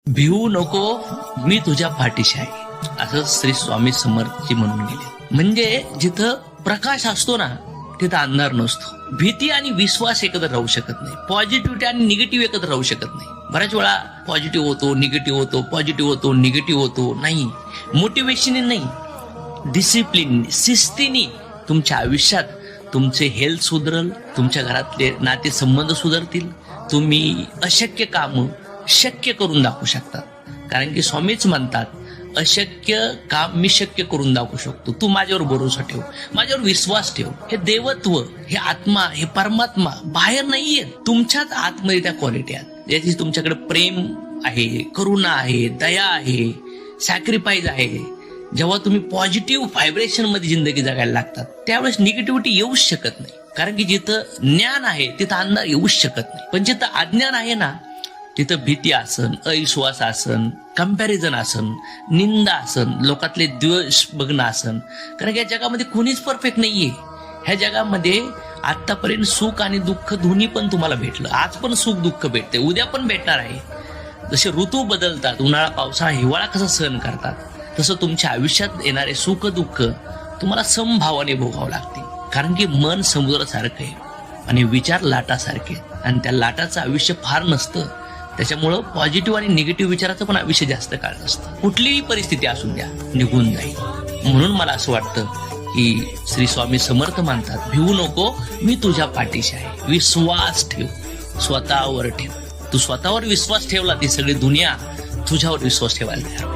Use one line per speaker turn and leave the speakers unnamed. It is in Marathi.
भिवू नको, मी तुझ्या पाठीशी आहे, असं श्री स्वामी समर्थजी म्हणून गेले. म्हणजे जिथं प्रकाश असतो ना तिथं अंधार नसतो. भीती आणि विश्वास एकत्र राहू शकत नाही. पॉझिटिव्हिटी आणि निगेटिव्ह एकत्र राहू शकत नाही. बऱ्याच वेळा पॉझिटिव्ह होतो, निगेटिव्ह होतो, पॉझिटिव्ह होतो, निगेटिव्ह होतो. नाही, मोटिवेशन नाही, डिसिप्लिन, शिस्तीने तुमच्या आयुष्यात तुमचे हेल्थ सुधरल, तुमच्या घरातले नातेसंबंध सुधारतील, तुम्ही अशक्य काम शक्य करून दाखवू शकतात. कारण की स्वामीच म्हणतात अशक्य काम मी शक्य करून दाखवू शकतो. तू माझ्यावर भरोसा ठेव, माझ्यावर विश्वास ठेव. हे देवत्व, हे आत्मा, हे परमात्मा बाहेर नाहीये, तुमच्याच आतमध्ये त्या क्वालिटी आहेत. ज्याची तुमच्याकडे प्रेम आहे, करुणा आहे, दया आहे, सॅक्रिफाईस आहे. जेव्हा तुम्ही पॉझिटिव्ह व्हायब्रेशन मध्ये जिंदगी जगायला लागतात त्यावेळेस निगेटिव्हिटी येऊच शकत नाही. कारण की जिथं ज्ञान आहे तिथं अंधार येऊच शकत नाही. पण जिथं अज्ञान आहे ना तिथं भीती असन, अविश्वास असन, कंपॅरिझन असन, निंदा असन, लोकातले द्वेष बघणं असन. कारण की या जगामध्ये कोणीच परफेक्ट नाहीये. ह्या जगामध्ये आतापर्यंत सुख आणि दुःख दोन्ही पण तुम्हाला भेटलं. आज पण सुख दुःख भेटते, उद्या पण भेटणार आहे. जसे ऋतू बदलतात, उन्हाळा पावसाळा हिवाळा कसा सहन करतात, तसं तुमच्या आयुष्यात येणारे सुख दुःख तुम्हाला समभावाने भोगावं लागतील. कारण की मन समुद्रासारखं आहे आणि विचार लाटासारखे, आणि त्या लाटाचं आयुष्य फार नसतं. त्याच्यामुळं पॉझिटिव्ह आणि निगेटिव्ह विचाराचं पण आयुष्य जास्त काळ नसतं. कुठलीही परिस्थिती असू द्या निघून जाईल. म्हणून मला असं वाटतं की श्री स्वामी समर्थ म्हणतात भिवू नको, मी तुझ्या पाठीशी आहे. विश्वास ठेव, स्वतःवर ठेव. तू स्वतःवर विश्वास ठेवला ती सगळी दुनिया तुझ्यावर विश्वास ठेवायला तयार.